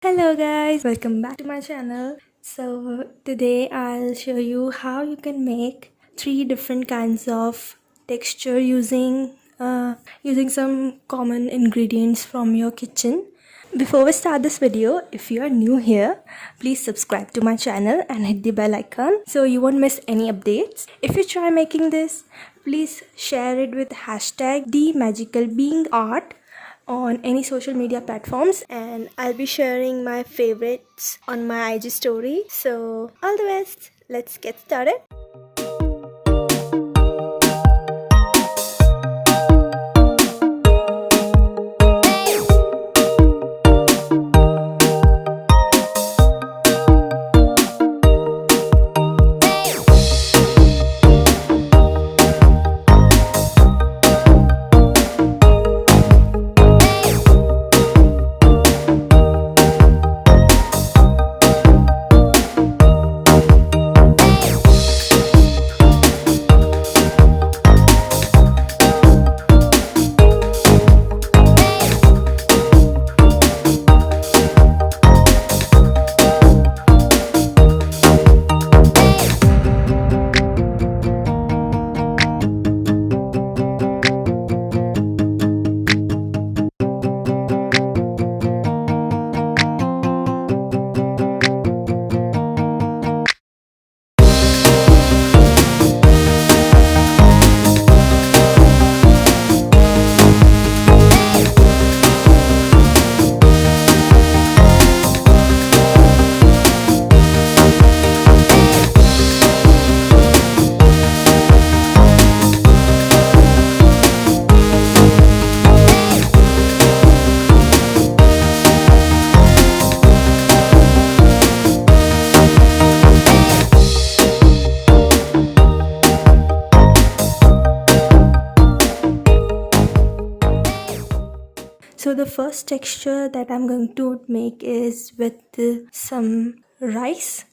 Hello guys, welcome back to my channel. So today I'll show you how you can make three different kinds of texture using some common ingredients from your kitchen. Before we start this video, if you are new here, please subscribe to my channel and hit the bell icon so you won't miss any updates. If you try making this, please share it with hashtag #TheMagicalBeingArt on any social media platforms, and I'll be sharing my favorites on my IG story. So all the best, let's get started. So the first texture that I'm going to make is with some rice.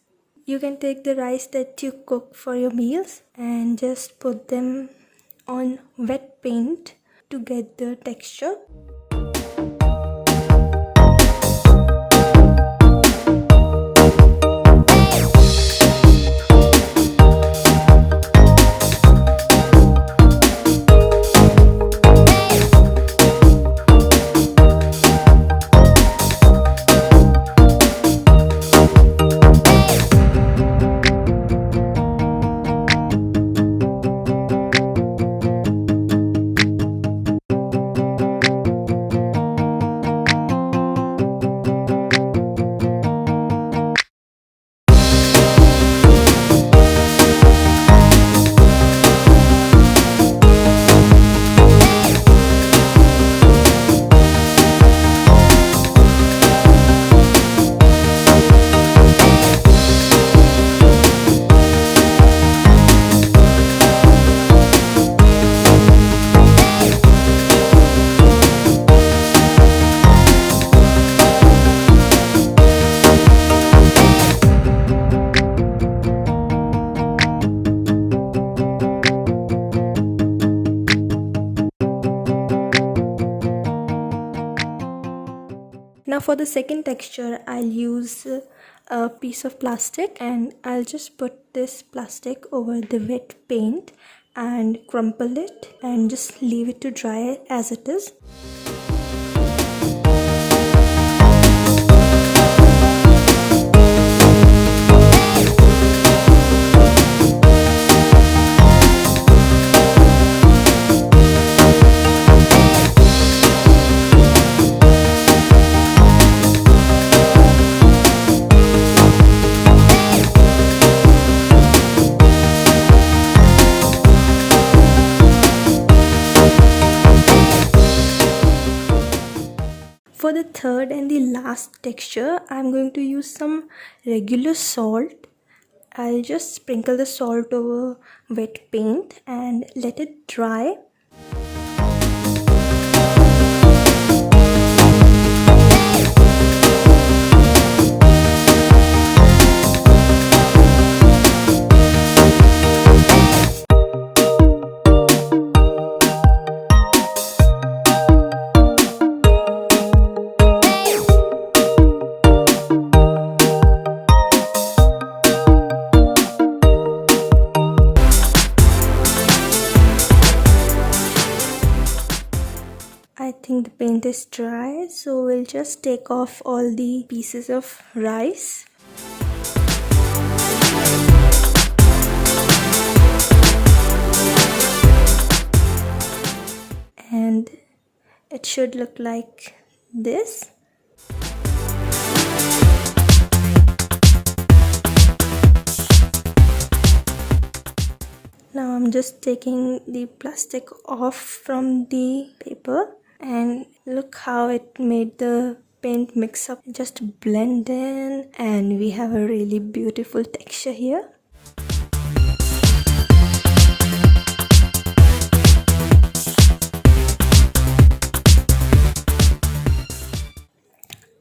You can take the rice that you cook for your meals and just put them on wet paint to get the texture. Now for the second texture, I'll use a piece of plastic, and I'll just put this plastic over the wet paint and crumple it and just leave it to dry as it is. For the third and the last texture, I'm going to use some regular salt. I'll just sprinkle the salt over wet paint and let it dry. think the paint is dry, so we'll just take off all the pieces of rice. And it should look like this. Now I'm just taking the plastic off from the paper, and look how it made the paint mix up, just blend in, and we have a really beautiful texture here.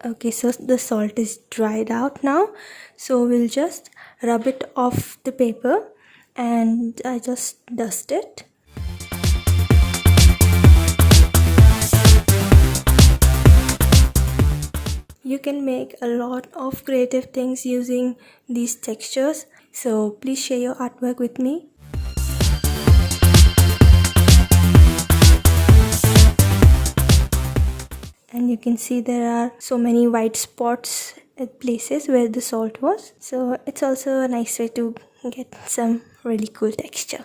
Okay, so the salt is dried out now, so we'll just rub it off the paper, and I just dust it. You can make a lot of creative things using these textures, so please share your artwork with me. And you can see there are so many white spots at places where the salt was, so it's also a nice way to get some really cool texture.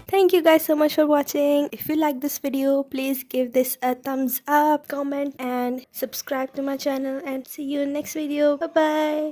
Thank you guys so much for watching. If you like this video, please give this a thumbs up, comment, and subscribe to my channel, and see you in next video. Bye bye.